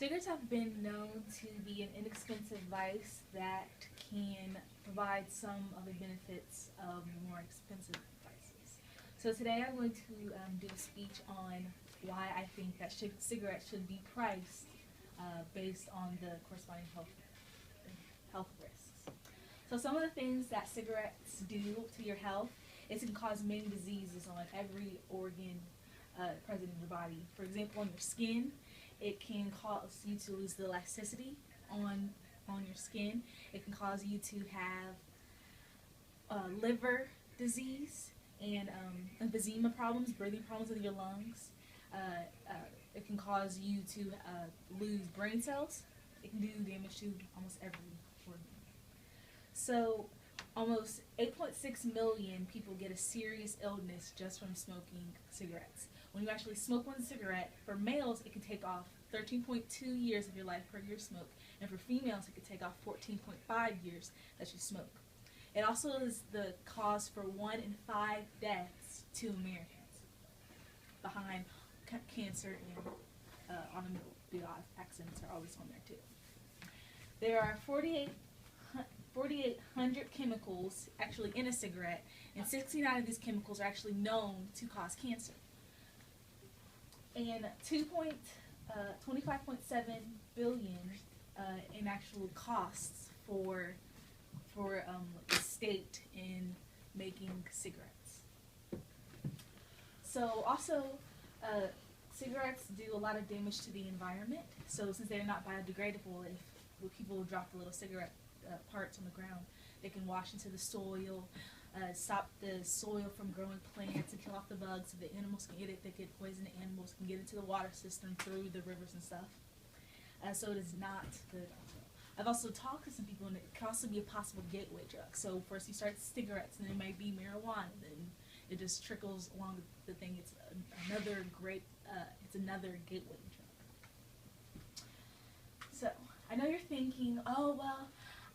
Cigarettes have been known to be an inexpensive vice that can provide some of the benefits of more expensive vices. So today I'm going to do a speech on why I think that cigarettes should be priced based on the corresponding health risks. So some of the things that cigarettes do to your health is it can cause many diseases on every organ present in your body. For example, on your skin, it can cause you to lose the elasticity on your skin. It can cause you to have liver disease and emphysema problems, breathing problems with your lungs. It can cause you to lose brain cells. It can do damage to almost every organ. So almost 8.6 million people get a serious illness just from smoking cigarettes. When you actually smoke one cigarette, for males it can take off 13.2 years of your life per year smoke, and for females it can take off 14.5 years that you smoke. It also is the cause for 1 in 5 deaths to Americans, behind cancer and automobile accidents are always on there too. There are 4,800 chemicals actually in a cigarette, and 69 of these chemicals are actually known to cause cancer. And 25.7 billion in actual costs for the state in making cigarettes. So also, cigarettes do a lot of damage to the environment. So since they're not biodegradable, if people drop the little cigarette parts on the ground, they can wash into the soil, stop the soil from growing plants and kill off the bugs so the animals can eat it. They get poison, the animals can get into the water system through the rivers and stuff. So it is not good. I've also talked to some people, and it can also be a possible gateway drug. So first you start cigarettes, and it might be marijuana, then it just trickles along the thing. It's another gateway drug. So I know you're thinking, oh well,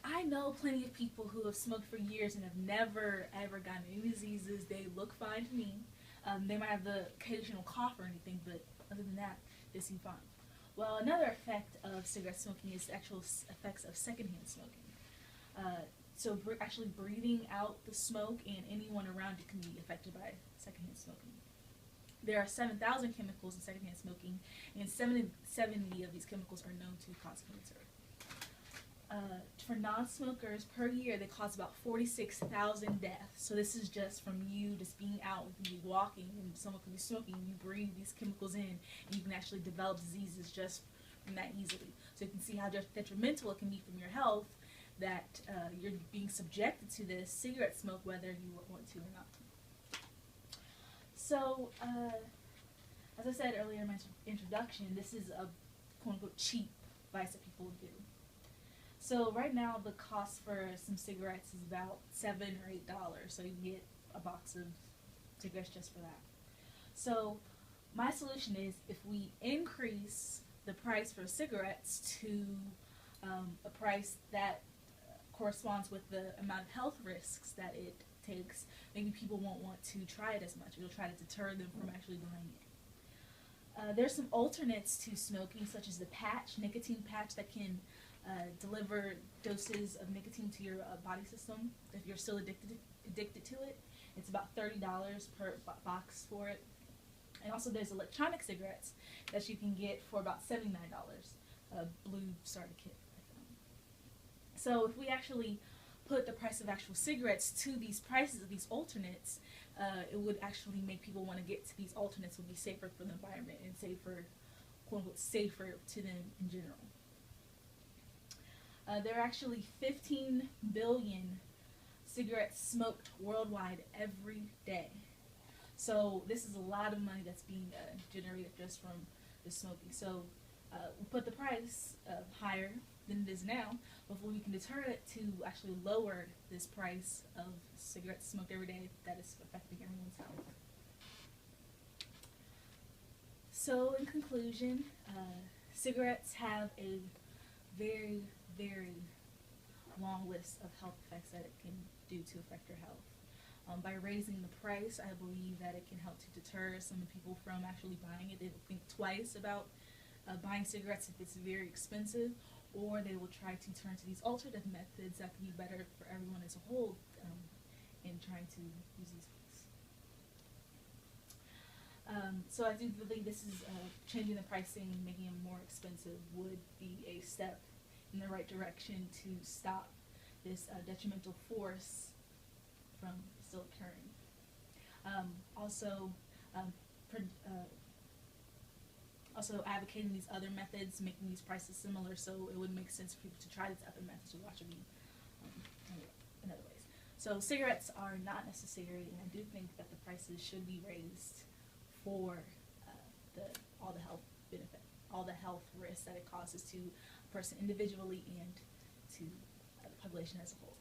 I know plenty of people who have smoked for years and have never ever gotten any diseases. They look fine to me. They might have the occasional cough or anything, but other than that, they seem fine. Well, another effect of cigarette smoking is the actual effects of secondhand smoking. So actually breathing out the smoke, and anyone around you can be affected by secondhand smoking. There are 7,000 chemicals in secondhand smoking, and 70 of these chemicals are known to cause cancer. For non-smokers, per year they cause about 46,000 deaths. So this is just from you just being out, you can be walking, and someone could be smoking, and you breathe these chemicals in, and you can actually develop diseases just from that easily. So you can see how detrimental it can be from your health that you're being subjected to this cigarette smoke, whether you want to or not. So, as I said earlier in my introduction, this is a quote-unquote cheap vice that people do. So right now the cost for some cigarettes is about $7 or $8, so you can get a box of cigarettes just for that. So my solution is, if we increase the price for cigarettes to a price that corresponds with the amount of health risks that it takes, maybe people won't want to try it as much. It'll try to deter them from actually buying it. There's some alternates to smoking, such as the nicotine patch that can deliver doses of nicotine to your body system if you're still addicted to it. It's about $30 per box for it. And also there's electronic cigarettes that you can get for about $79, a blue starter kit. So if we actually put the price of actual cigarettes to these prices of these alternates, it would actually make people want to get to these alternates. Would be safer for the environment and safer, quote unquote, safer to them in general. There are actually 15 billion cigarettes smoked worldwide every day. So this is a lot of money that's being generated just from the smoking. So we put the price higher than it is now, before we can deter it to actually lower this price of cigarettes smoked every day that is affecting everyone's health. So in conclusion, cigarettes have a very, very long list of health effects that it can do to affect your health. By raising the price, I believe that it can help to deter some people from actually buying it. They will think twice about buying cigarettes if it's very expensive, or they will try to turn to these alternative methods that can be better for everyone as a whole in trying to use these things. So I do believe this is changing the pricing, making them more expensive would be a step in the right direction to stop this detrimental force from still occurring. Also, advocating these other methods, making these prices similar, so it would make sense for people to try these other methods to watch them in other ways. So cigarettes are not necessary, and I do think that the prices should be raised for all the health benefit, all the health risks that it causes to a person individually and to the population as a whole.